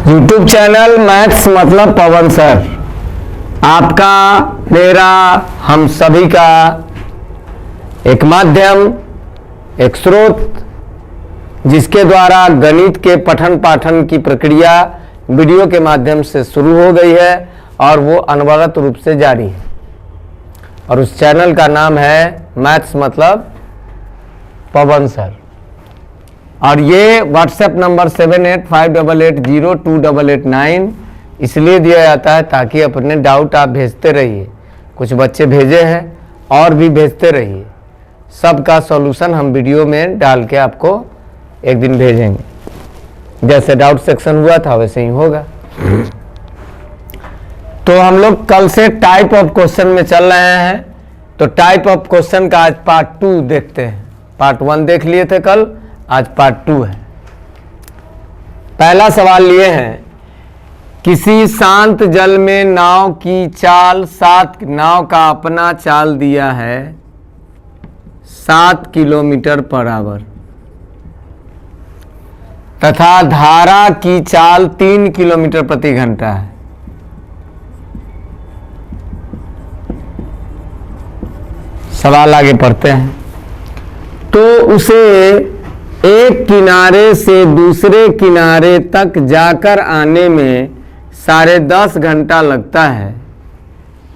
YouTube channel maths मतलब पवन sir, आपका मेरा हम सभी का एक माध्यम, एक स्रोत जिसके द्वारा गणित के पठन पाठन की प्रक्रिया वीडियो के माध्यम से शुरू हो गई है और वो अनवरत रूप से जारी है। और उस चैनल का नाम है मैथ्स मतलब पवन सर। और ये व्हाट्सएप नंबर 7858802889 इसलिए दिया जाता है ताकि अपने डाउट आप भेजते रहिए। कुछ बच्चे भेजे हैं और भी भेजते रहिए, सबका सॉल्यूशन हम वीडियो में डाल के आपको एक दिन भेजेंगे। जैसे डाउट सेक्शन हुआ था वैसे ही होगा। तो हम लोग कल से टाइप ऑफ क्वेश्चन में चल रहे हैं। तो टाइप ऑफ क्वेश्चन का आज पार्ट 2 देखते हैं। पार्ट 1 देख लिए थे कल, आज पार्ट 2 है। पहला सवाल लिए हैं, किसी शांत जल में नाव की चाल 7 नाव का अपना चाल दिया है 7 किलोमीटर पर आवर तथा धारा की चाल 3 किलोमीटर प्रति घंटा है। सवाल आगे पढ़ते हैं। तो उसे एक किनारे से दूसरे किनारे तक जाकर आने में 10.5 घंटा लगता है।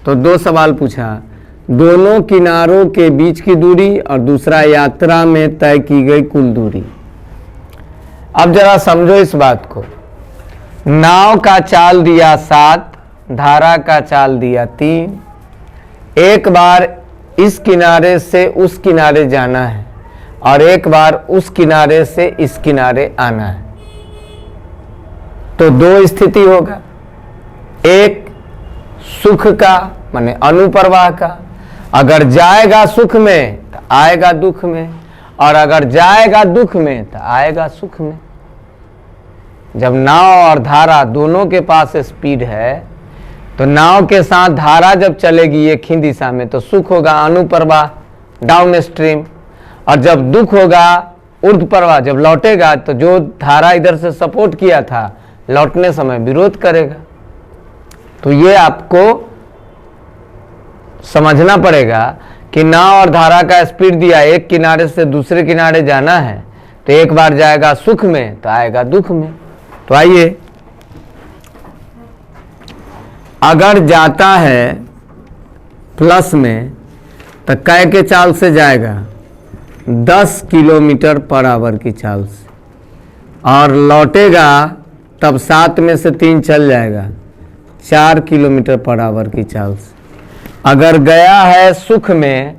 तो 2 सवाल पूछा, दोनों किनारों के बीच की दूरी और दूसरा यात्रा में तय की गई कुल दूरी। अब जरा समझो इस बात को। नाव का चाल दिया 7, धारा का चाल दिया 3। एक बार इस किनारे से उस किनारे जाना है और एक बार उस किनारे से इस किनारे आना है। तो 2 स्थिति होगा, एक सुख का माने अनुप्रवाह का, अगर जाएगा सुख में तो आएगा दुख में, और अगर जाएगा दुख में तो आएगा सुख में। जब नाव और धारा दोनों के पास स्पीड है तो नाव के साथ धारा जब चलेगी एक ही दिशा में तो सुख होगा अनुप्रवाह डाउन स्ट्रीम, और जब दुख होगा ऊर्ध्व प्रवाह। जब लौटेगा तो जो धारा इधर से सपोर्ट किया था लौटने समय विरोध करेगा। तो ये आपको समझना पड़ेगा कि नाव और धारा का स्पीड दिया, एक किनारे से दूसरे किनारे जाना है तो एक बार जाएगा सुख में तो आएगा दुख में। तो आइए, अगर जाता है प्लस में तो कै के चाल से जाएगा 10 किलोमीटर पर आवर की चाल से, और लौटेगा तब 7 में से 3 चल जाएगा 4 किलोमीटर पर आवर की चाल से। अगर गया है सुख में,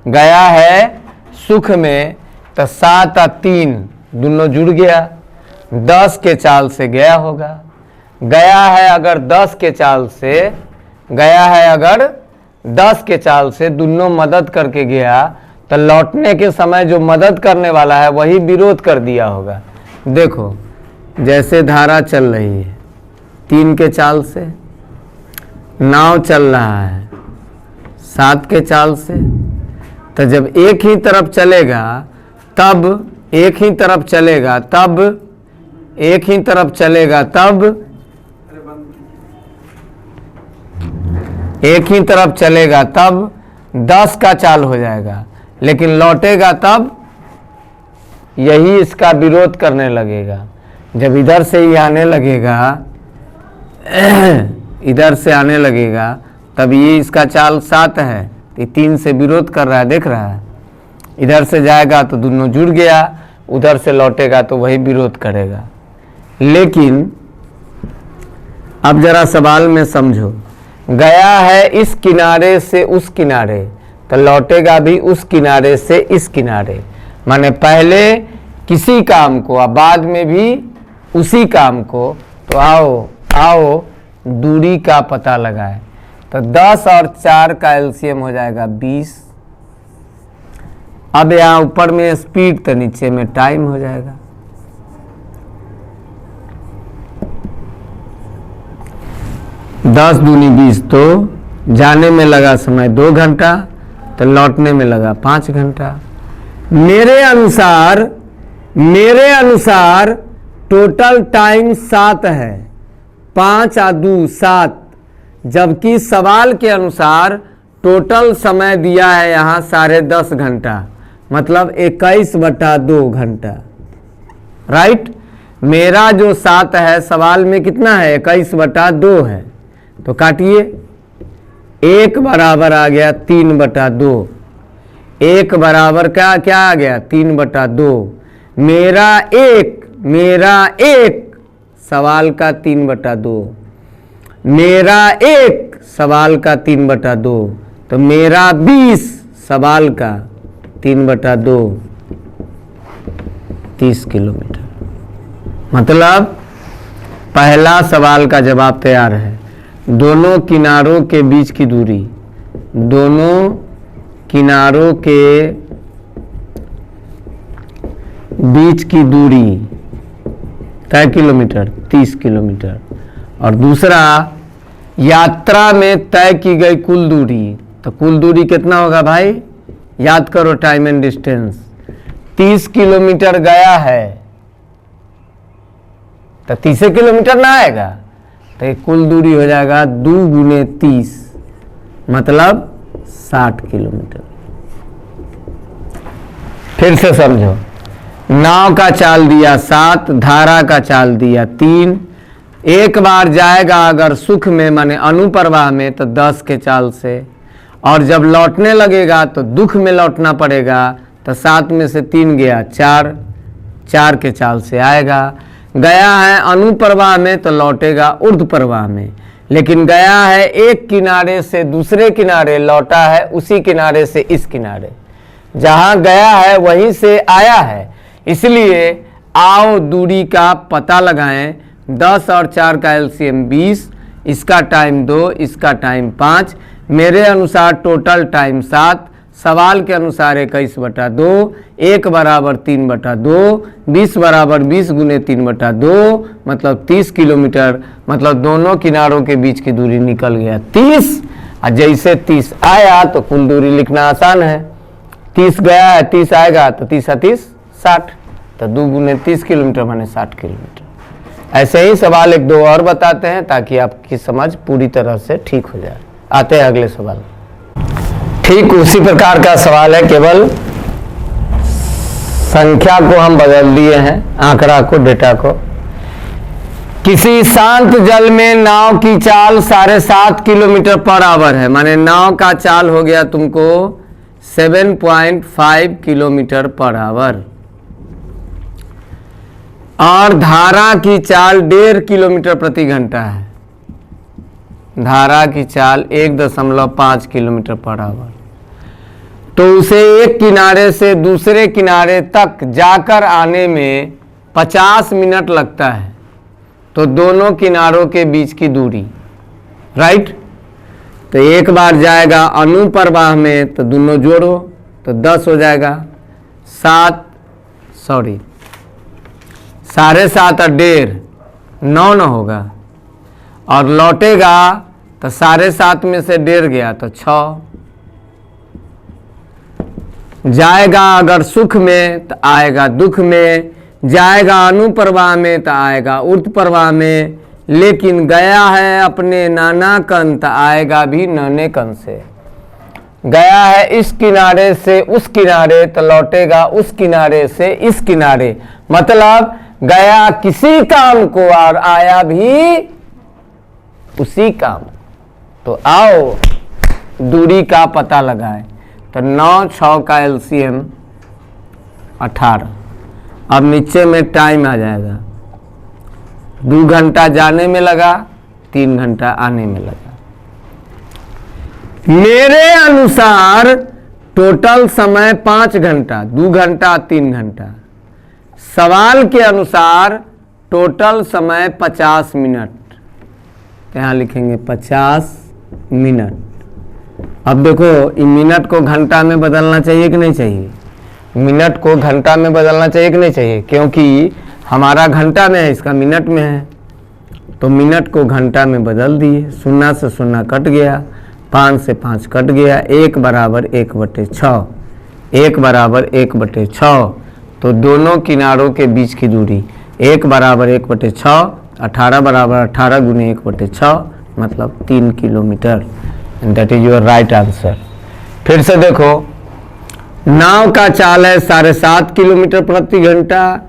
गया है सुख में तो 7 और 3 दोनों जुड़ गया, 10 के चाल से गया होगा। गया है अगर 10 के चाल से, गया है अगर 10 के चाल से, दोनों मदद करके गया तो लौटने के समय जो मदद करने वाला है वही विरोध कर दिया होगा। देखो जैसे धारा चल रही है 3 के चाल से, नाव चल रहा है 7 के चाल से, तो जब एक ही तरफ चलेगा तब एक ही तरफ चलेगा तब एक ही तरफ चलेगा तब एक ही तरफ चलेगा तब 10 का चाल हो जाएगा, लेकिन लौटेगा तब यही इसका विरोध करने लगेगा। जब इधर से ही आने लगेगा इधर से आने लगेगा तब ये इसका चाल 7 है तो 3 से विरोध कर रहा है, देख रहा है। इधर से जाएगा तो दोनों जुड़ गया, उधर से लौटेगा तो वही विरोध करेगा। लेकिन अब जरा सवाल में समझो, गया है इस किनारे से उस किनारे तो लौटेगा भी उस किनारे से इस किनारे, माने पहले किसी काम को और बाद में भी उसी काम को। तो आओ दूरी का पता लगाए। तो 10 और 4 का एलसीएम हो जाएगा 20। अब यहाँ ऊपर में स्पीड तो नीचे में टाइम हो जाएगा। दस दूनी 20, तो जाने में लगा समय 2 घंटा तो लौटने में लगा 5 घंटा। मेरे अनुसार टोटल टाइम 7 है, 5 और 2 7, जबकि सवाल के अनुसार टोटल समय दिया है यहाँ 10.5 घंटा, मतलब 21/2 घंटा। राइट। मेरा जो 7 है सवाल में कितना है, 21/2 है, तो काटिए। 1 बराबर आ गया 3/2, 1 बराबर क्या आ गया 3/2। मेरा एक सवाल का 3/2, मेरा एक सवाल का 3/2, तो मेरा 20 सवाल का 3/2, 30 किलोमीटर। मतलब पहला सवाल का जवाब तैयार है। दोनों किनारों के बीच की दूरी, दोनों किनारों के बीच की दूरी कै किलोमीटर, 30 किलोमीटर। और दूसरा, यात्रा में तय की गई कुल दूरी, तो कुल दूरी कितना होगा भाई, याद करो टाइम एंड डिस्टेंस। 30 किलोमीटर गया है तो 30 किलोमीटर ना आएगा, तो ये कुल दूरी हो जाएगा 2 × 30, मतलब 60 किलोमीटर। फिर से समझो, नाव का चाल दिया 7, धारा का चाल दिया 3। एक बार जाएगा अगर सुख में माने अनुप्रवाह में तो 10 के चाल से, और जब लौटने लगेगा तो दुख में लौटना पड़ेगा, तो 7 में से 3 गया 4 के चाल से आएगा। गया है अनुप्रवाह में तो लौटेगा ऊर्ध्व प्रवाह में, लेकिन गया है एक किनारे से दूसरे किनारे, लौटा है उसी किनारे से इस किनारे। जहां गया है वहीं से आया है, इसलिए आओ दूरी का पता लगाएं। 10 और 4 का एलसीएम 20, इसका टाइम 2, इसका टाइम 5। मेरे अनुसार टोटल टाइम 7, सवाल के अनुसार 21/2, 1 बराबर 3/2, 20 बराबर 20 × 3/2, मतलब 30 किलोमीटर। मतलब दोनों किनारों के बीच की दूरी निकल गया 30, और जैसे 30 आया तो कुल दूरी लिखना आसान है। 30 गया है, 30 आएगा, तो 30 और 30 60, तो 2 × 30 किलोमीटर माने 60 किलोमीटर। ऐसे ही सवाल 1-2 और बताते हैं ताकि आपकी समझ पूरी तरह से ठीक हो जाए। आते हैं अगले सवाल। ठीक उसी प्रकार का सवाल है, केवल संख्या को हम बदल दिए हैं, आंकड़ा को, डेटा को। किसी शांत जल में नाव की चाल 7.5 किलोमीटर पर आवर है, माने नाव का चाल हो गया तुमको 7.5 किलोमीटर पर आवर, और धारा की चाल 1.5 किलोमीटर प्रति घंटा है। धारा की चाल 1.5 किलोमीटर पर आवर, तो उसे एक किनारे से दूसरे किनारे तक जाकर आने में 50 मिनट लगता है। तो दोनों किनारों के बीच की दूरी, राइट। तो एक बार जाएगा अनुप्रवाह में तो दोनों जोड़ो तो 10 हो जाएगा, 7.5 और 1.5 9 होगा, और लौटेगा तो 7.5 में से 1.5 गया तो 6। जाएगा अगर सुख में तो आएगा दुख में, जाएगा अनुप्रवाह में तो आएगा ऊर्ध्व प्रवाह में, लेकिन गया है अपने नाना कन तो आएगा भी नने कन से। गया है इस किनारे से उस किनारे तो लौटेगा उस किनारे से इस किनारे, मतलब गया किसी काम को और आया भी उसी काम। तो आओ दूरी का पता लगाएं। तो 9×6 का एलसीएम 18। अब नीचे में टाइम आ जाएगा, 2 घंटा जाने में लगा, 3 घंटा आने में लगा। मेरे अनुसार टोटल समय 5 घंटा, 2 घंटा 3 घंटा। सवाल के अनुसार टोटल समय 50 मिनट, यहाँ लिखेंगे 50 मिनट। अब देखो इन मिनट को घंटा में बदलना चाहिए कि नहीं चाहिए, मिनट को घंटा में बदलना चाहिए कि नहीं चाहिए, क्योंकि हमारा घंटा में है, इसका मिनट में है। तो मिनट को घंटा में बदल दिए, 0 से 0 कट गया, 5 से 5 कट गया, 1 बराबर 1/6, 1 बराबर 1/6। तो दोनों किनारों के बीच की दूरी 1 बराबर 1/6, 18 बराबर 18 गुने 1/6 मतलब 3 kilometre. That is your right answer. फिर से देखो, नाव का चाल है 7.5 किलोमीटर प्रति घंटा,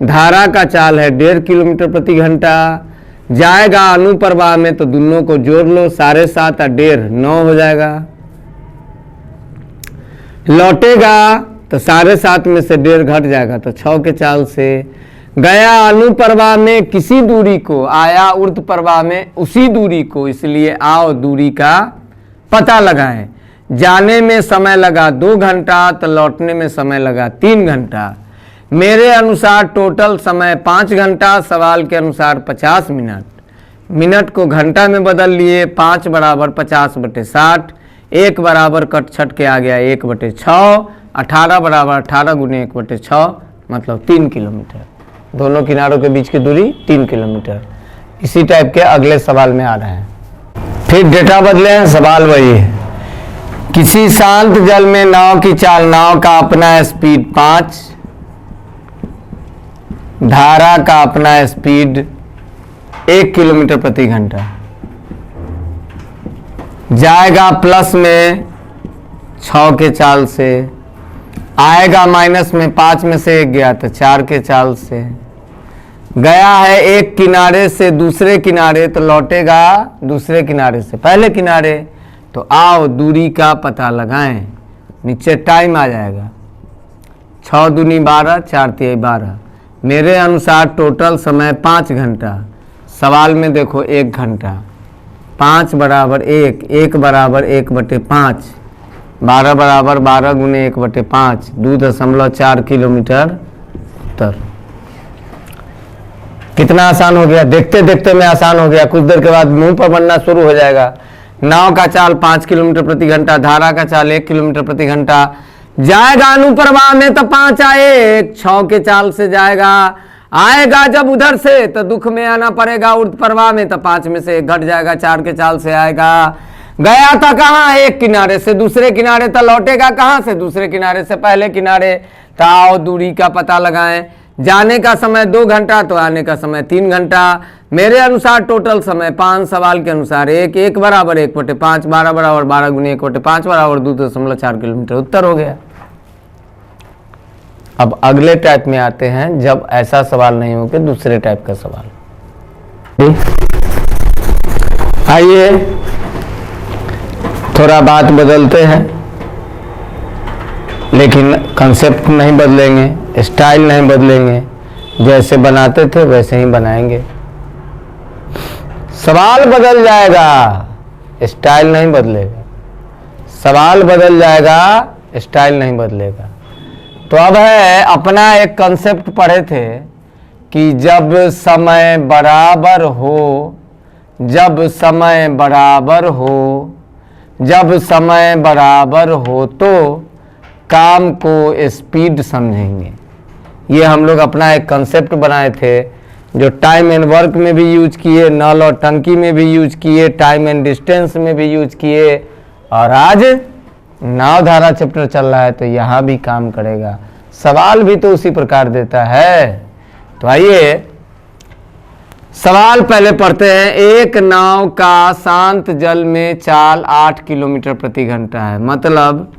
धारा का चाल है 1.5 किलोमीटर प्रति घंटा, जाएगा अनुप्रवाह में तो दोनों को जोड़ लो, 7.5 और 1.5 9 हो जाएगा। लौटेगा तो 7.5 में से 1.5 घट जाएगा तो 6 के चाल से। गया अनुप्रवाह में किसी दूरी को, आया ऊर्ध्व प्रवाह में उसी दूरी को, इसलिए आओ दूरी का पता लगाएं। जाने में समय लगा 2 घंटा तो लौटने में समय लगा 3 घंटा। मेरे अनुसार टोटल समय 5 घंटा, सवाल के अनुसार 50 मिनट। मिनट को घंटा में बदल लिए, 5 बराबर 50/60, 1 बराबर कट छट के आ गया 1/6, 18 बराबर 18 गुने 1/6 मतलब 3 किलोमीटर। दोनों किनारों के बीच की दूरी 3 किलोमीटर। इसी टाइप के अगले सवाल में आ रहे हैं। फिर डेटा बदले हैं, सवाल वही है। किसी शांत जल में नाव की चाल, नाव का अपना स्पीड 5, धारा का अपना स्पीड 1 किलोमीटर प्रति घंटा। जाएगा प्लस में 6 के चाल से, आएगा माइनस में 5 में से 1 गया तो 4 के चाल से। गया है एक किनारे से दूसरे किनारे तो लौटेगा दूसरे किनारे से पहले किनारे। तो आओ दूरी का पता लगाएं। नीचे टाइम आ जाएगा, 6 दूनी 12, 4 तिहाई 12। मेरे अनुसार टोटल समय 5 घंटा। सवाल में देखो 1 घंटा, 5 बराबर 1, 1 बराबर 1/5, 12 बराबर 12 गुने 1/5, 2.4 किलोमीटर उत्तर। कितना आसान हो गया, देखते देखते में आसान हो गया, कुछ देर के बाद मुंह पर बनना शुरू हो जाएगा। नाव का चाल 5 किलोमीटर प्रति घंटा, धारा का चाल 1 किलोमीटर प्रति घंटा। जाएगा अनुप्रवाह में तो 5 आए, 6 के चाल से जाएगा। आएगा जब उधर से तो दुख में आना पड़ेगा ऊर्ध्व प्रवाह में तो 5 में से 1 घट जाएगा, 4 के चाल से आएगा। गया था कहाँ, एक किनारे से दूसरे किनारे तो लौटेगा कहाँ से, दूसरे किनारे से पहले किनारे। तो आओ दूरी का पता लगाएं। जाने का समय 2 घंटा तो आने का समय 3 घंटा। मेरे अनुसार टोटल समय 5, सवाल के अनुसार 1 बराबर 1/5, 12 बराबर 12 गुने 1/5 बराबर 2.4 किलोमीटर उत्तर हो गया। अब अगले टाइप में आते हैं, जब ऐसा सवाल नहीं हो के दूसरे टाइप का सवाल। आइए थोड़ा बात बदलते हैं, लेकिन कंसेप्ट नहीं बदलेंगे, स्टाइल नहीं बदलेंगे, जैसे बनाते थे वैसे ही बनाएंगे। सवाल बदल जाएगा, स्टाइल नहीं बदलेगा। सवाल बदल जाएगा, स्टाइल नहीं बदलेगा। तो अब है, अपना एक कंसेप्ट पढ़े थे कि जब समय बराबर हो, जब समय बराबर हो, जब समय बराबर हो तो काम को स्पीड समझेंगे। ये हम लोग अपना एक कंसेप्ट बनाए थे, जो टाइम एंड वर्क में भी यूज किए, नल और टंकी में भी यूज किए, टाइम एंड डिस्टेंस में भी यूज किए, और आज नाव धारा चैप्टर चल रहा है तो यहाँ भी काम करेगा। सवाल भी तो उसी प्रकार देता है। तो आइए सवाल पहले पढ़ते हैं। एक नाव का शांत जल में चाल 8 किलोमीटर प्रति घंटा है, मतलब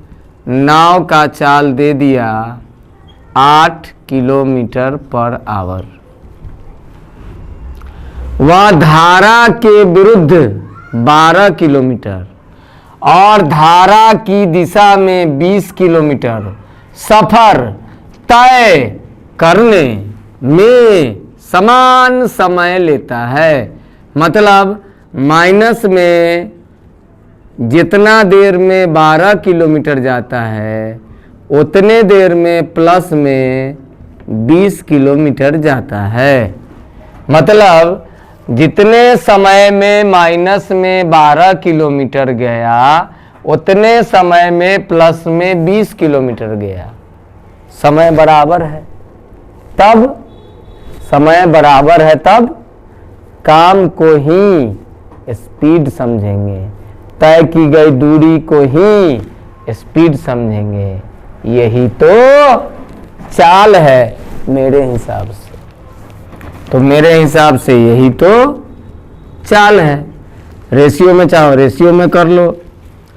नाव का चाल दे दिया 8 किलोमीटर पर आवर। वह धारा के विरुद्ध 12 किलोमीटर और धारा की दिशा में 20 किलोमीटर सफर तय करने में समान समय लेता है। मतलब माइनस में जितना देर में 12 किलोमीटर जाता है, उतने देर में प्लस में 20 किलोमीटर जाता है। मतलब जितने समय में माइनस में 12 किलोमीटर गया, उतने समय में प्लस में 20 किलोमीटर गया। समय बराबर है तब, समय बराबर है तब काम को ही स्पीड समझेंगे, तय की गई दूरी को ही स्पीड समझेंगे। यही तो चाल है मेरे हिसाब से। तो मेरे हिसाब से यही तो चाल है। रेशियो में चाहो रेशियो में कर लो,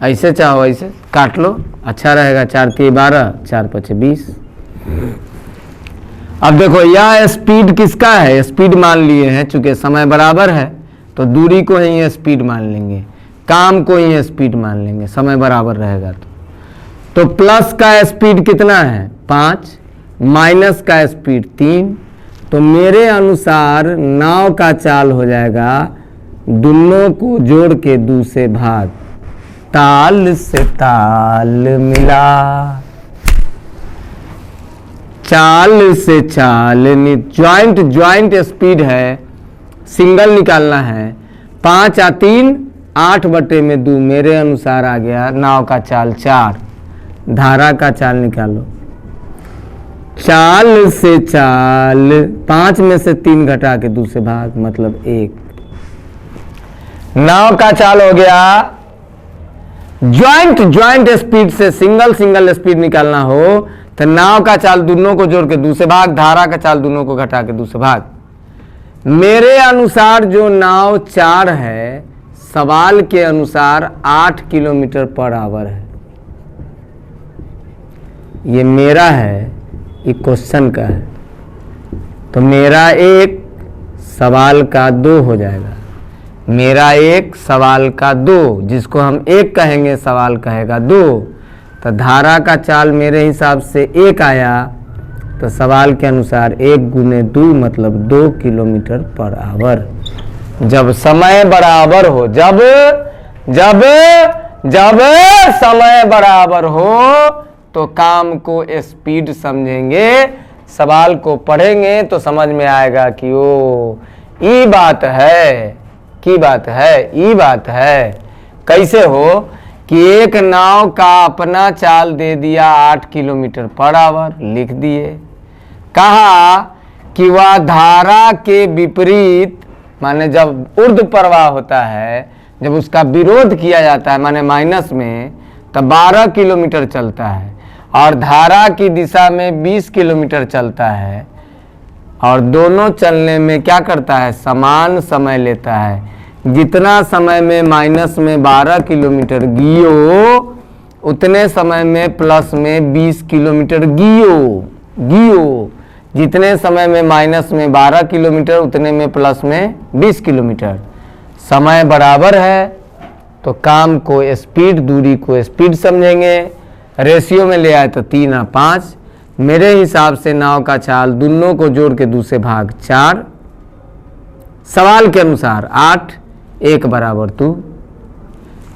ऐसे चाहो ऐसे काट लो, अच्छा रहेगा। 4 3 12, 4 5 20। अब देखो यह स्पीड किसका है, स्पीड मान लिए हैं, चूंकि समय बराबर है तो दूरी को ही स्पीड मान लेंगे, काम को ही स्पीड मान लेंगे, समय बराबर रहेगा तो प्लस का स्पीड कितना है 5, माइनस का स्पीड 3। तो मेरे अनुसार नाव का चाल हो जाएगा दोनों को जोड़ के 2 से भाग, ताल से ताल मिला, चाल से चाल, ज्वाइंट स्पीड है, सिंगल निकालना है। 5 या 3 8/2 मेरे अनुसार आ गया नाव का चाल 4। धारा का चाल निकालो, चाल से चाल, 5 में से 3 घटा के 2 से भाग, मतलब 1। नाव का चाल हो गया ज्वाइंट स्पीड से सिंगल स्पीड निकालना हो तो नाव का चाल दोनों को जोड़ के 2 से भाग, धारा का चाल दोनों को घटा के 2 से भाग। मेरे अनुसार जो नाव 4 है, सवाल के अनुसार 8 किलोमीटर पर आवर है। ये मेरा है, ये क्वेश्चन का है, तो मेरा 1 सवाल का 2 हो जाएगा। मेरा 1 सवाल का 2, जिसको हम 1 कहेंगे, सवाल कहेगा 2। तो धारा का चाल मेरे हिसाब से 1 आया, तो सवाल के अनुसार 1 × 2 मतलब 2 किलोमीटर पर आवर। जब समय बराबर हो, जब समय बराबर हो तो काम को स्पीड समझेंगे, सवाल को पढ़ेंगे तो समझ में आएगा कि ओ ये बात है, की बात है, ये बात है। कैसे हो कि एक नाव का अपना चाल दे दिया 8 किलोमीटर पर आवर, लिख दिए। कहा कि वह धारा के विपरीत, माने जब ऊर्ध्व प्रवाह होता है, जब उसका विरोध किया जाता है माने माइनस में, तब 12 किलोमीटर चलता है, और धारा की दिशा में 20 किलोमीटर चलता है, और दोनों चलने में क्या करता है, समान समय लेता है। जितना समय में माइनस में 12 किलोमीटर गियो, उतने समय में प्लस में 20 किलोमीटर गियो। जितने समय में माइनस में 12 किलोमीटर, उतने में प्लस में 20 किलोमीटर। समय बराबर है तो काम को स्पीड, दूरी को स्पीड समझेंगे। रेशियो में ले आए तो 3 और 5। मेरे हिसाब से नाव का चाल दोनों को जोड़ के 2 से भाग 4, सवाल के अनुसार 8, 1 बराबर 2।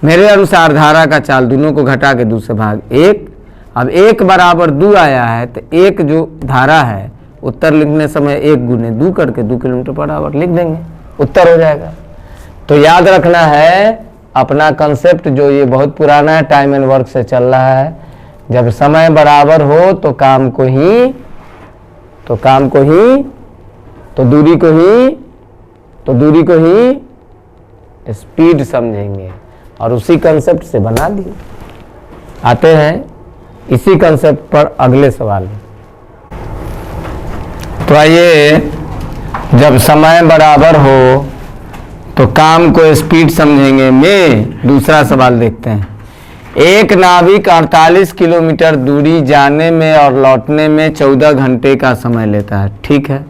मेरे अनुसार धारा का चाल दोनों को घटा के 2 से भाग 1। अब 1 बराबर 2 आया है तो 1 जो धारा है, उत्तर लिखने समय 1 × 2 करके 2 किलोमीटर पर आवर लिख देंगे, उत्तर हो जाएगा। तो याद रखना है अपना कंसेप्ट, जो ये बहुत पुराना है, टाइम एंड वर्क से चल रहा है। जब समय बराबर हो तो काम को ही, तो दूरी को ही स्पीड समझेंगे, और उसी कंसेप्ट से बना दिए। आते हैं इसी कंसेप्ट पर अगले सवाल में। तो आइए, जब समय बराबर हो तो काम को स्पीड समझेंगे में दूसरा सवाल देखते हैं। एक नाविक 48 किलोमीटर दूरी जाने में और लौटने में 14 घंटे का समय लेता है, ठीक है।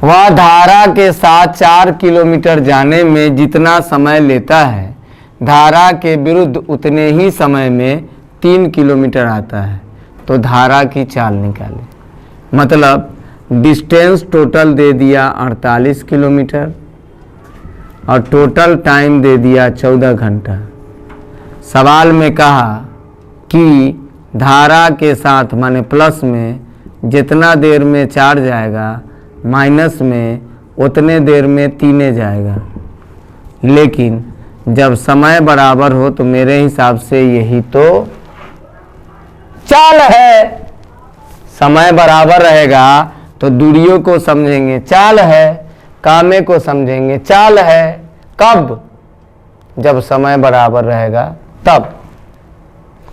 वह धारा के साथ 4 किलोमीटर जाने में जितना समय लेता है, धारा के विरुद्ध उतने ही समय में 3 किलोमीटर आता है। तो धारा की चाल निकाले। मतलब डिस्टेंस टोटल दे दिया 48 किलोमीटर और टोटल टाइम दे दिया 14 घंटा। सवाल में कहा कि धारा के साथ माने प्लस में जितना देर में 4 जाएगा, माइनस में उतने देर में 3 जाएगा। लेकिन जब समय बराबर हो तो मेरे हिसाब से यही तो चाल है। समय बराबर रहेगा तो दूरियों को समझेंगे, चाल है। कामे को समझेंगे, चाल है। कब? जब समय बराबर रहेगा तब।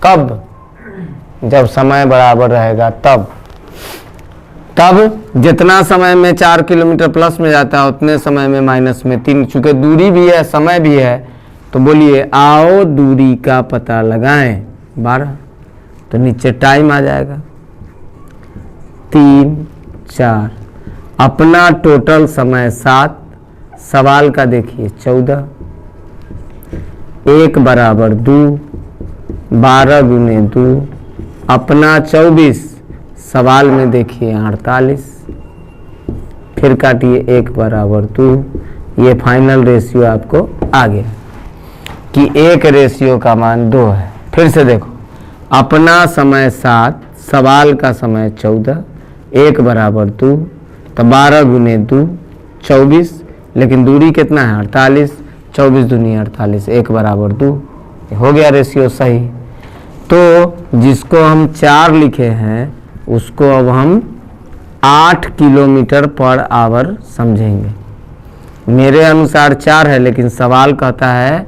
कब? जब समय बराबर रहेगा तब। तब जितना समय में 4 किलोमीटर प्लस में जाता है उतने समय में माइनस में 3, चूंकि दूरी भी है समय भी है, तो बोलिए आओ दूरी का पता लगाएं। 12, तो नीचे टाइम आ जाएगा 3, 4, अपना टोटल समय 7, सवाल का देखिए 14, 1 बराबर 2, 12 गुने 2, अपना 24, सवाल में देखिए 48, फिर काटिए 1 बराबर 2। ये फाइनल रेशियो आपको आ गया कि 1 रेशियो का मान 2 है। फिर से देखो, अपना समय 7, सवाल का समय 14, 1 बराबर 2, तो 12 गुने 2 24, लेकिन दूरी कितना है 48, 24 दूनी 48, 1 बराबर 2, हो गया रेशियो सही। तो जिसको हम 4 लिखे हैं उसको अब हम 8 किलोमीटर पर आवर समझेंगे। मेरे अनुसार 4 है, लेकिन सवाल कहता है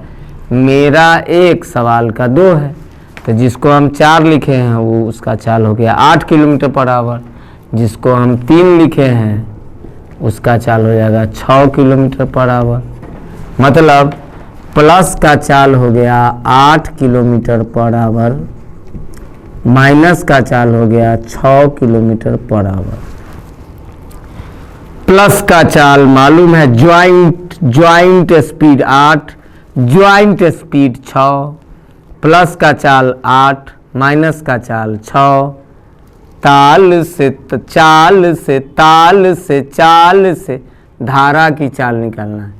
मेरा 1, सवाल का 2 है, तो जिसको हम 4 लिखे हैं वो उसका चाल हो गया 8 किलोमीटर पर आवर। जिसको हम 3 लिखे हैं उसका चाल हो जाएगा 6 किलोमीटर पर आवर। मतलब प्लस का चाल हो गया 8 किलोमीटर पर आवर, माइनस का चाल हो गया 6 किलोमीटर पर आवर। प्लस का चाल मालूम है, joint speed 8, joint speed 6, plus का चाल 8, माइनस का चाल 6, ताल से चाल से धारा की चाल निकालना है।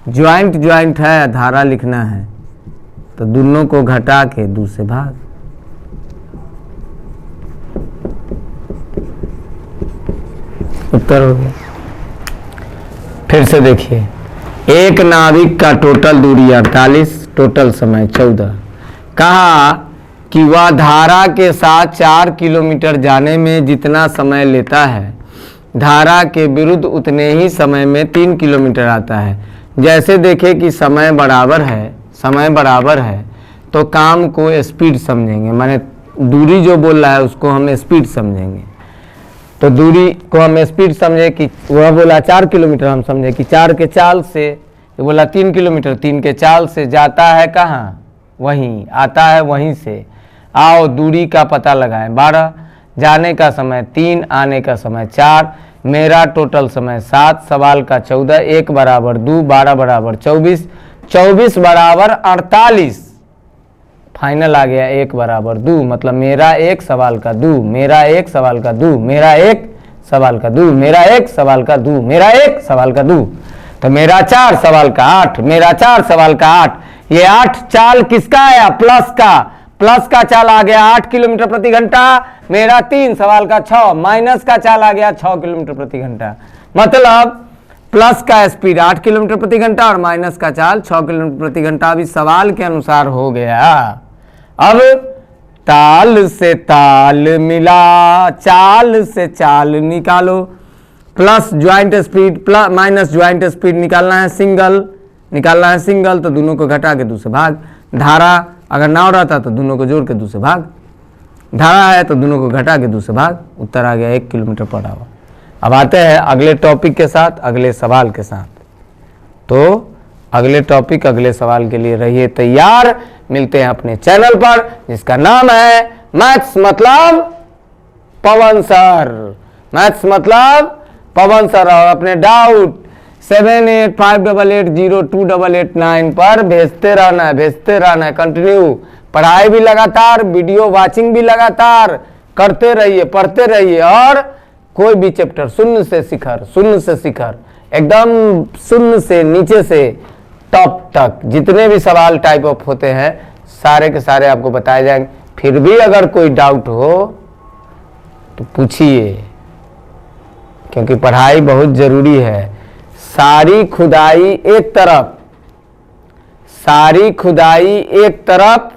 ज्वाइंट है, धारा लिखना है, तो दोनों को घटा के 2 से भाग। उत्तर हो गया। फिर से देखिए, एक नाविक का टोटल दूरी 48, टोटल समय 14। कहा कि वह धारा के साथ 4 किलोमीटर जाने में जितना समय लेता है, धारा के विरुद्ध उतने ही समय में 3 किलोमीटर आता है। जैसे देखें कि समय बराबर है, तो काम को स्पीड समझेंगे, माने दूरी जो बोल रहा है उसको हम स्पीड समझेंगे। तो दूरी को हम स्पीड समझे कि वह बोला 4 किलोमीटर, हम समझे कि 4 के चाल से, ये बोला 3 किलोमीटर, 3 के चाल से जाता है कहाँ, वहीं आता है, वहीं से। आओ दूरी का पता लगाएं। 12, जाने का समय 3, आने का समय 4, मेरा टोटल समय 7, सवाल का 14, 1 बराबर 2, 12 बराबर 24, 24 बराबर 48, फाइनल आ गया 1 बराबर 2। मतलब मेरा 1, सवाल का 2, मेरा 1, सवाल का 2, मेरा 1, सवाल का 2, मेरा 1, सवाल का 2, मेरा 1, सवाल का 2, तो मेरा 4, सवाल का 8, मेरा 4, सवाल का 8। ये 8 चाल किसका आया, प्लस का चाल आ गया 8 किलोमीटर प्रति घंटा, मेरा 3, सवाल का 6, माइनस का चाल आ गया 6 किलोमीटर प्रति घंटा। मतलब प्लस का स्पीड 8 किलोमीटर प्रति घंटा और माइनस का चाल 6 किलोमीटर प्रति घंटा। अभी सवाल के अनुसार हो गया। अब ताल से ताल मिला, चाल से चाल निकालो। Plus joint speed plus minus joint speed निकालना है सिंगल, तो दोनों को घटा के 2 से भाग। धारा अगर ना रहता तो दोनों को जोड़ के 2 से भाग, धारा है तो दोनों को घटा के 2 से भाग। उत्तर आ गया 1 किलोमीटर पर आवर। अब आते हैं अगले टॉपिक के साथ, अगले सवाल के साथ। तो अगले टॉपिक, अगले सवाल के लिए रहिए तैयार। मिलते हैं अपने चैनल पर जिसका नाम है मैथ्स मतलब पवन सर। मैथ्स मतलब पवन सर। और अपने डाउट 7858802889 पर भेजते रहना है कंटिन्यू। पढ़ाई भी लगातार, वीडियो वाचिंग भी लगातार करते रहिए, पढ़ते रहिए। और कोई भी चैप्टर शून्य से शिखर, एकदम शून्य से नीचे से टॉप तक जितने भी सवाल टाइप ऑफ होते हैं सारे के सारे आपको बताए जाएंगे। फिर भी अगर कोई डाउट हो तो पूछिए, क्योंकि पढ़ाई बहुत जरूरी है। सारी खुदाई एक तरफ।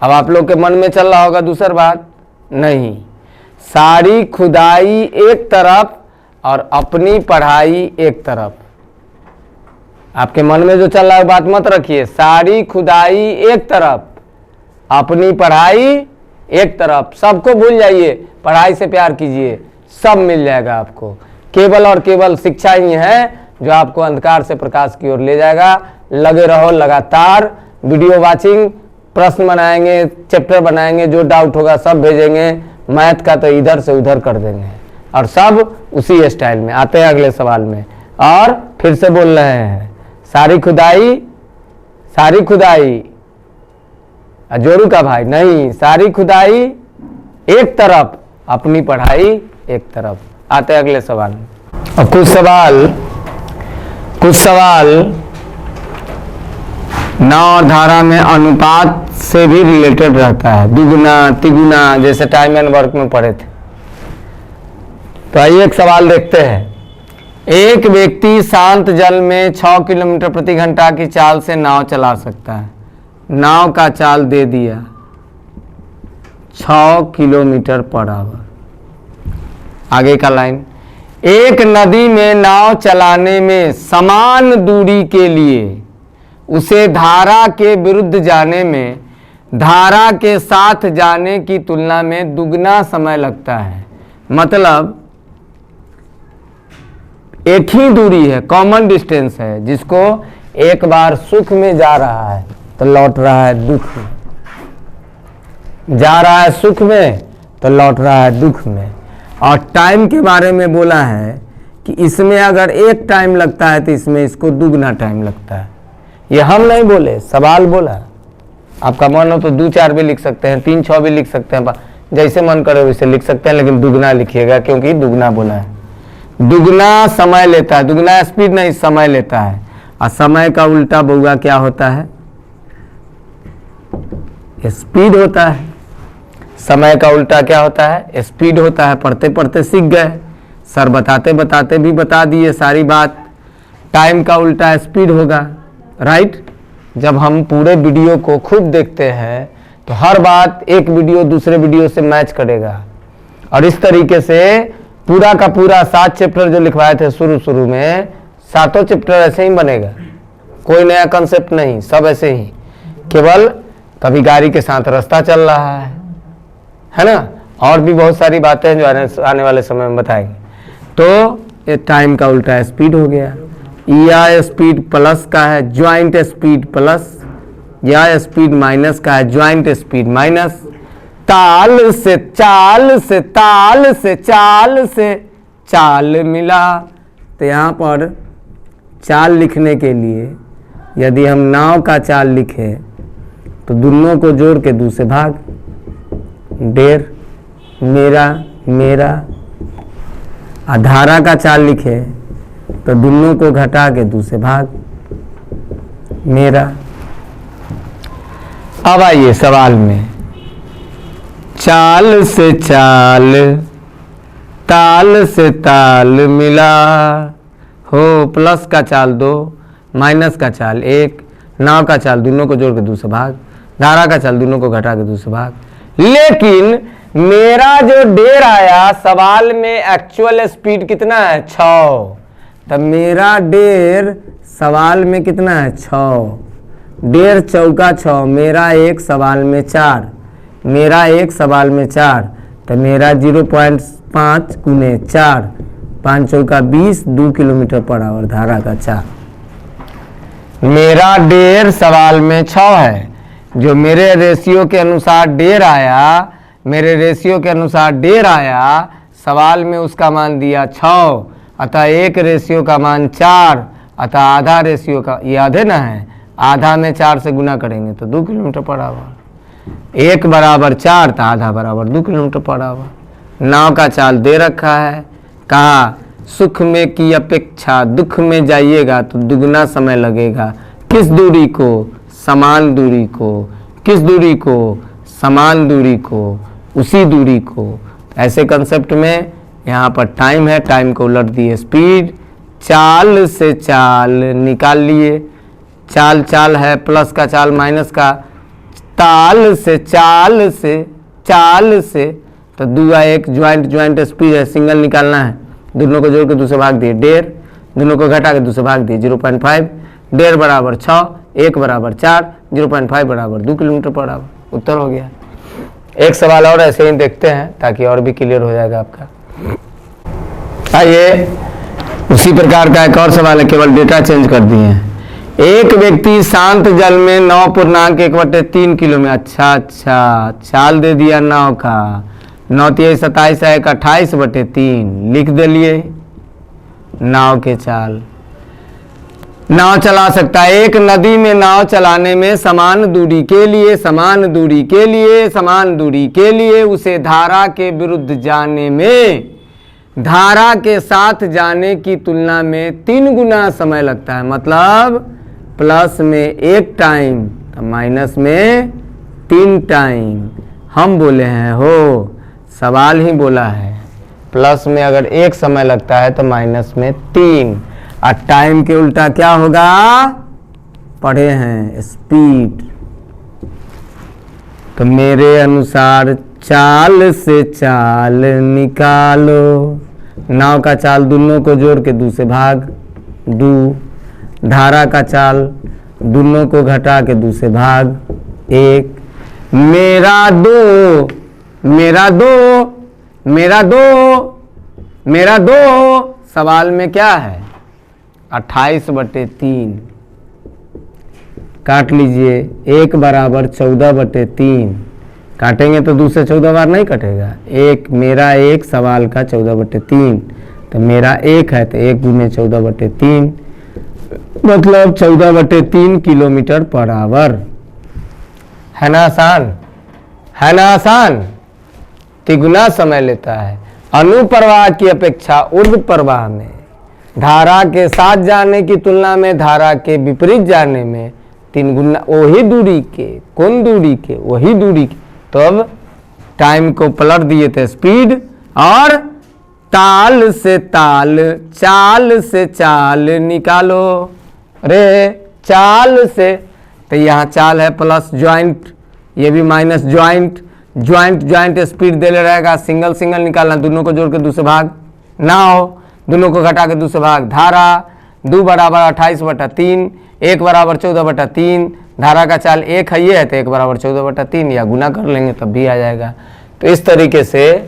अब आप लोग के मन में चल रहा होगा दूसरी बात, नहीं, सारी खुदाई एक तरफ और अपनी पढ़ाई एक तरफ। आपके मन में जो चल रहा है बात मत रखिए। सारी खुदाई एक तरफ, अपनी पढ़ाई एक तरफ। सबको भूल जाइए, पढ़ाई से प्यार कीजिए। सब मिल जाएगा आपको। केवल और केवल शिक्षा ही है जो आपको अंधकार से प्रकाश की ओर ले जाएगा। लगे रहो लगातार, वीडियो वाचिंग, प्रश्न बनाएंगे, चैप्टर बनाएंगे, जो डाउट होगा सब भेजेंगे। मैथ का तो इधर से उधर कर देंगे और सब उसी स्टाइल में। आते हैं अगले सवाल में, और फिर से बोल रहे हैं, सारी खुदाई जोरू का भाई नहीं, सारी खुदाई एक तरफ, अपनी पढ़ाई एक तरफ। आते हैं अगले सवाल में। और कुछ सवाल नाव और धारा में अनुपात से भी रिलेटेड रहता है, दुगुना तिगुना, जैसे टाइम एंड वर्क में पढ़े थे। तो आइए एक सवाल देखते हैं। एक व्यक्ति शांत जल में 6 किलोमीटर प्रति घंटा की चाल से नाव चला सकता है। नाव का चाल दे दिया 6 किलोमीटर पर आवर। आगे का लाइन, एक नदी में नाव चलाने में समान दूरी के लिए उसे धारा के विरुद्ध जाने में धारा के साथ जाने की तुलना में दुगना समय लगता है। मतलब एक ही दूरी है, कॉमन डिस्टेंस है, जिसको एक बार सुख में जा रहा है तो लौट रहा है दुख में, जा रहा है सुख में तो लौट रहा है दुख में। और टाइम के बारे में बोला है कि इसमें अगर एक टाइम लगता है तो इसमें इसको दुगना टाइम लगता है। ये हम नहीं बोले, सवाल बोला। आपका मन हो तो 2-4 भी लिख सकते हैं, 3-6 भी लिख सकते हैं, जैसे मन करे वैसे लिख सकते हैं, लेकिन दुगना लिखिएगा क्योंकि दुगना बोला है। दुगना समय लेता है, दुगना स्पीड नहीं, समय लेता है। और समय का उल्टा बउआ क्या होता है? स्पीड होता है। समय का उल्टा क्या होता है? स्पीड होता है। पढ़ते पढ़ते सीख गए, सर बताते बताते भी बता दिए सारी बात। टाइम का उल्टा स्पीड होगा, राइट। जब हम पूरे वीडियो को खूब देखते हैं तो हर बात एक वीडियो दूसरे वीडियो से मैच करेगा। और इस तरीके से पूरा का पूरा 7 चैप्टर जो लिखवाए थे शुरू में, 7 चैप्टर ऐसे ही बनेगा। कोई नया कंसेप्ट नहीं, सब ऐसे ही। केवल कभी गाड़ी के साथ रास्ता चल रहा है ना, और भी बहुत सारी बातें जो आने वाले समय में बताएंगे। तो ये टाइम का उल्टा स्पीड हो गया। या स्पीड प्लस का है ज्वाइंट स्पीड प्लस, या स्पीड माइनस का है ज्वाइंट स्पीड माइनस। ताल से चाल से ताल से चाल से चाल मिला। तो यहाँ पर चाल लिखने के लिए यदि हम नाव का चाल लिखें तो दोनों को जोड़ के 2 से भाग, 1.5 मेरा मेरा। धारा का चाल लिखे तो दोनों को घटा के 2 से भाग, मेरा। अब आइए सवाल में, चाल से चाल ताल से ताल मिला हो। प्लस का चाल 2, माइनस का चाल 1, नाव का चाल दोनों को जोड़ के 2 से भाग, धारा का चाल दोनों को घटा के 2 से भाग। लेकिन मेरा जो डेर आया सवाल में एक्चुअल स्पीड कितना है? 6। तब मेरा डेर सवाल में कितना है? 6। डेर चौका 6, मेरा 1 सवाल में 4, मेरा 1 सवाल में 4। तो मेरा 0.5 गुने 4, 5 चौका 20, 2 किलोमीटर पर आवर धारा का 4। मेरा डेर सवाल में 6 है, जो मेरे रेशियो के अनुसार डेर आया, मेरे रेशियो के अनुसार डेर आया सवाल में, उसका मान दिया 6। अतः 1 रेशियो का मान 4, अतः आधा रेशियो का, ये आधे ना है, आधा में 4 से गुना करेंगे तो 2 किलोमीटर पर आवर। 1 बराबर 4 तो आधा बराबर 2 किलोमीटर पर आवर। नाव का चाल दे रखा है, कहा सुख में की अपेक्षा दुख में जाइएगा तो दुगना समय लगेगा। किस दूरी को? समान दूरी को। किस दूरी को? समान दूरी को, उसी दूरी को। ऐसे कंसेप्ट में यहाँ पर टाइम है, टाइम को उलट दिए स्पीड। चाल से चाल निकाल लिए, चाल चाल है, प्लस का चाल माइनस का, ताल से चाल से चाल से, तो 2-1 ज्वाइंट स्पीड है, सिंगल निकालना है, दोनों को जोड़ के 2 से भाग दिए, 1.5, दोनों को घटा के 2 से भाग दिए, 0.5, 1.5 बराबर 6, 1 बराबर 4, 0.5 बराबर 2 किलोमीटर पर आवर। उत्तर हो गया। एक सवाल और ऐसे ही देखते हैं ताकि और भी क्लियर हो जाएगा आपका। आइए उसी प्रकार का एक और सवाल है, केवल डेटा चेंज कर दिए हैं। एक व्यक्ति शांत जल में 9.1/3 किलो में, अच्छा चाल दे दिया नाव का, 9 × 27 है 28/3 लिख दिए नाव के चाल। नाव चला सकता है। एक नदी में नाव चलाने में समान दूरी के लिए उसे धारा के विरुद्ध जाने में धारा के साथ जाने की तुलना में 3 गुना समय लगता है। मतलब प्लस में 1 टाइम तो माइनस में 3 टाइम। हम बोले हैं हो, सवाल ही बोला है प्लस में अगर 1 समय लगता है तो माइनस में 3, और टाइम के उल्टा क्या होगा, पढ़े हैं स्पीड। तो मेरे अनुसार चाल से चाल निकालो, नाव का चाल दोनों को जोड़ के 2 से भाग, 2, धारा का चाल दोनों को घटा के 2 से भाग 1, मेरा दो सवाल में क्या है 28/3 काट लीजिए, 1 = 14/3 काटेंगे तो 2 से 14 बार नहीं कटेगा। मेरा 1 सवाल का 14/3 तो मेरा 1 है तो 1 × 14/3 मतलब 14/3 km/h। है ना आसान? तिगुना समय लेता है। अनुप्रवाह की अपेक्षा ऊर्ध्व प्रवाह में धारा के साथ जाने की तुलना में धारा के विपरीत जाने में 3 गुना वही दूरी के। तो अब टाइम को पलट दिए थे स्पीड, और ताल से चाल से चाल निकालो। अरे चाल से तो यहाँ चाल है प्लस ज्वाइंट, ये भी माइनस ज्वाइंट स्पीड दे ले रहेगा। सिंगल निकालना, दोनों को जोड़ के 2 से भाग, नाव दोनों को घटा के 2 से भाग, धारा 2 = 28/3, 1 = 14/3, धारा का चाल 1 है ये है तो 1 = 14/3, या गुना कर लेंगे तब भी आ जाएगा। तो इस तरीके से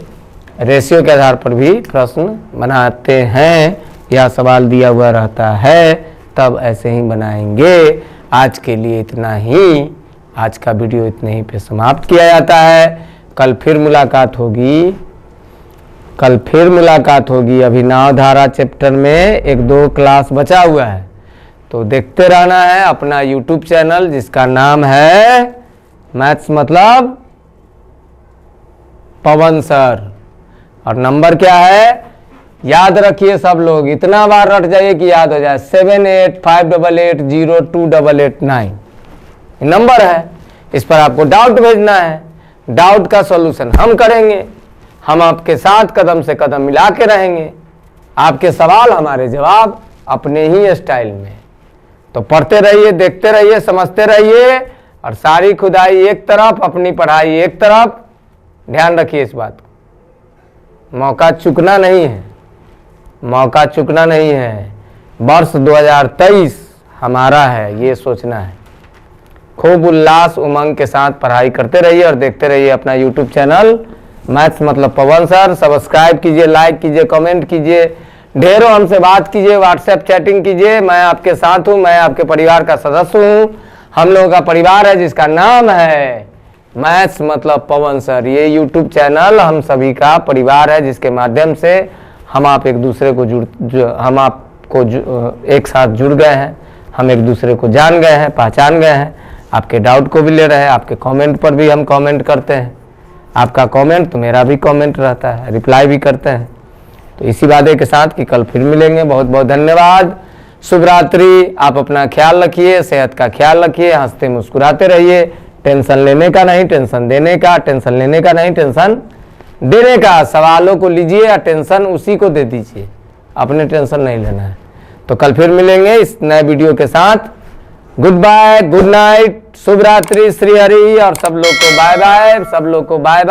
रेशियो के आधार पर भी प्रश्न बनाते हैं, या सवाल दिया हुआ रहता है तब ऐसे ही बनाएंगे। आज के लिए इतना ही, आज का वीडियो इतने ही पे समाप्त किया जाता है। कल फिर मुलाकात होगी। अभी नाव धारा चैप्टर में 1-2 क्लास बचा हुआ है, तो देखते रहना है अपना YouTube चैनल जिसका नाम है मैथ्स मतलब पवन सर। और नंबर क्या है याद रखिए सब लोग, इतना बार रट जाइए कि याद हो जाए, 7858802889 नंबर है। इस पर आपको डाउट भेजना है, डाउट का सॉल्यूशन हम करेंगे। हम आपके साथ कदम से कदम मिला के रहेंगे, आपके सवाल हमारे जवाब अपने ही स्टाइल में। तो पढ़ते रहिए, देखते रहिए, समझते रहिए, और सारी खुदाई एक तरफ, अपनी पढ़ाई एक तरफ। ध्यान रखिए इस बात को, मौका चूकना नहीं है। वर्ष 2023 हमारा है, ये सोचना है। खूब उल्लास उमंग के साथ पढ़ाई करते रहिए और देखते रहिए अपना YouTube चैनल मैथ्स मतलब पवन सर। सब्सक्राइब कीजिए, लाइक कीजिए, कमेंट कीजिए, ढेरों हमसे बात कीजिए, व्हाट्सएप चैटिंग कीजिए। मैं आपके साथ हूँ, मैं आपके परिवार का सदस्य हूँ। हम लोगों का परिवार है जिसका नाम है मैथ्स मतलब पवन सर। ये YouTube चैनल हम सभी का परिवार है, जिसके माध्यम से हम आप एक दूसरे को एक साथ जुड़ गए हैं, हम एक दूसरे को जान गए हैं, पहचान गए हैं। आपके डाउट को भी ले रहे हैं, आपके कमेंट पर भी हम कमेंट करते हैं। आपका कमेंट तो मेरा भी कमेंट रहता है, रिप्लाई भी करते हैं। तो इसी वादे के साथ कि कल फिर मिलेंगे। बहुत बहुत धन्यवाद, शुभ रात्रि। आप अपना ख्याल रखिए, सेहत का ख्याल रखिए, हंसते मुस्कुराते रहिए। टेंशन लेने का नहीं, टेंशन देने का, टेंशन लेने का नहीं, टेंशन देने का। सवालों को लीजिए और टेंशन उसी को दे दीजिए, अपने टेंशन नहीं लेना है। तो कल फिर मिलेंगे इस नए वीडियो के साथ। गुड बाय, गुड नाइट, शुभ रात्रि, श्री हरि, और सब लोग को बाय बाय, सब लोग को बाय बाय।